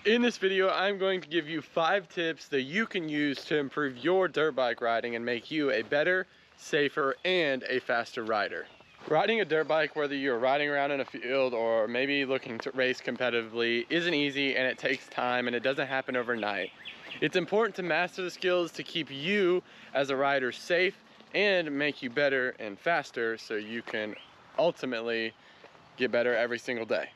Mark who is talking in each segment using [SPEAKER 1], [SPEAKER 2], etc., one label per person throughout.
[SPEAKER 1] In this video, I'm going to give you 5 tips that you can use to improve your dirt bike riding and make you a better, safer, and a faster rider. Riding a dirt bike, whether you're riding around in a field or maybe looking to race competitively, isn't easy and it takes time and it doesn't happen overnight. It's important to master the skills to keep you as a rider safe and make you better and faster so you can ultimately get better every single day.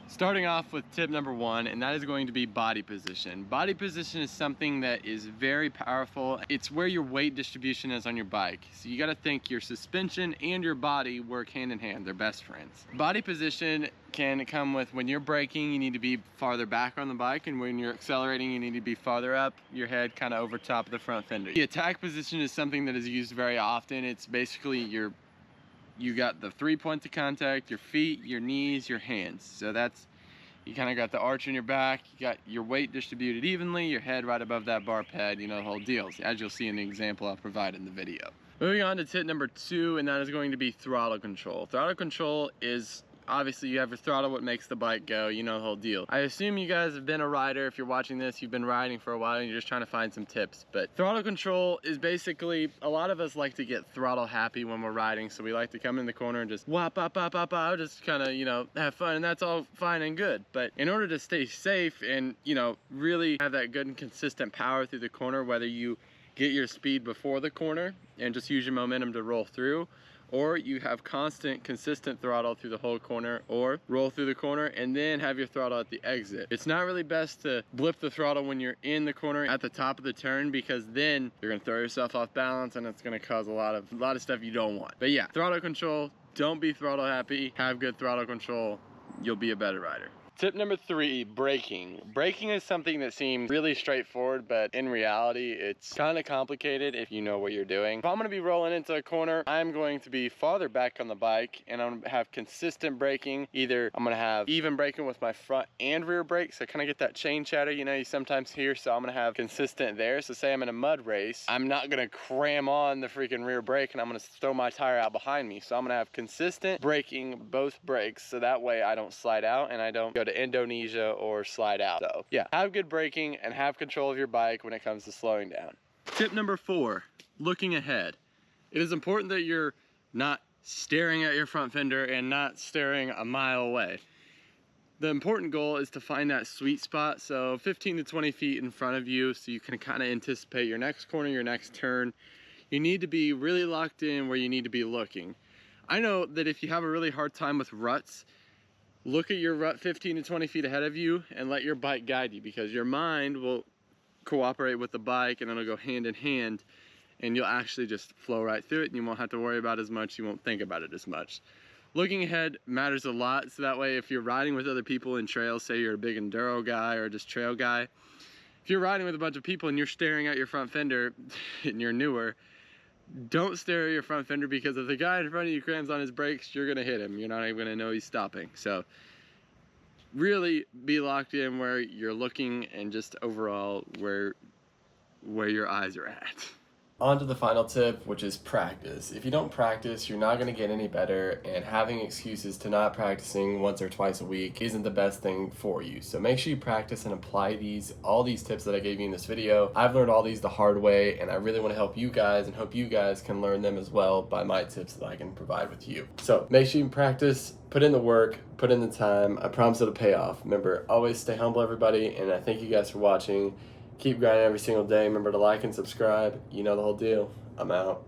[SPEAKER 1] Starting off with tip number 1, and that is going to be body position. Body position is something that is very powerful. It's where your weight distribution is on your bike. So you got to think your suspension and your body work hand in hand. They're best friends. Body position can come with when you're braking, you need to be farther back on the bike, and when you're accelerating, you need to be farther up, your head kind of over top of the front fender. The attack position is something that is used very often. It's basically you got the 3 points of contact, your feet, your knees, your hands. So that's, you kind of got the arch in your back, you got your weight distributed evenly, your head right above that bar pad, you know, the whole deal, as you'll see in the example I'll provide in the video. Moving on to tip number 2, and that is going to be throttle control. Throttle control is, obviously you have your throttle, what makes the bike go, you know the whole deal. I assume you guys have been a rider. If you're watching this, you've been riding for a while and you're just trying to find some tips. But throttle control is basically, a lot of us like to get throttle happy when we're riding, so we like to come in the corner and just whop, pop, pop, pop, pop, just kind of, you know, have fun, and that's all fine and good. But in order to stay safe and, you know, really have that good and consistent power through the corner, whether you get your speed before the corner and just use your momentum to roll through, or you have constant, consistent throttle through the whole corner, or roll through the corner and then have your throttle at the exit. It's not really best to blip the throttle when you're in the corner at the top of the turn, because then you're gonna throw yourself off balance and it's gonna cause a lot of stuff you don't want. But yeah, throttle control, don't be throttle happy, have good throttle control, you'll be a better rider. Tip number 3, braking. Braking is something that seems really straightforward, but in reality, it's kind of complicated if you know what you're doing. If I'm going to be rolling into a corner, I'm going to be farther back on the bike, and I'm going to have consistent braking. Either I'm going to have even braking with my front and rear brakes, so kind of get that chain chatter, you know, you sometimes hear, so I'm going to have consistent there. So say I'm in a mud race, I'm not going to cram on the freaking rear brake and I'm going to throw my tire out behind me. So I'm going to have consistent braking, both brakes, so that way I don't slide out and I don't go to Indonesia or slide out. So yeah, have good braking and have control of your bike when it comes to slowing down. Tip number 4, looking ahead. It is important that you're not staring at your front fender and not staring a mile away. The important goal is to find that sweet spot, so 15 to 20 feet in front of you, so you can kind of anticipate your next corner, your next turn. You need to be really locked in where you need to be looking. I know that if you have a really hard time with ruts, look at your rut 15 to 20 feet ahead of you and let your bike guide you, because your mind will cooperate with the bike and it'll go hand in hand, and you'll actually just flow right through it and you won't have to worry about it as much, you won't think about it as much. Looking ahead matters a lot, so that way if you're riding with other people in trails, say you're a big enduro guy or just trail guy, if you're riding with a bunch of people and you're staring at your front fender and you're newer, don't stare at your front fender, because if the guy in front of you crams on his brakes, you're gonna hit him. You're not even gonna know he's stopping. So really be locked in where you're looking and just overall where your eyes are at. On to the final tip, which is practice. If you don't practice, you're not going to get any better, and having excuses to not practicing once or twice a week isn't the best thing for you. So make sure you practice and apply all these tips that I gave you in this video. I've learned all these the hard way, and I really want to help you guys and hope you guys can learn them as well by my tips that I can provide with you. So make sure you practice, put in the work, put in the time. I promise it'll pay off. Remember, always stay humble, everybody, and I thank you guys for watching. Keep grinding every single day. Remember to like and subscribe. You know the whole deal. I'm out.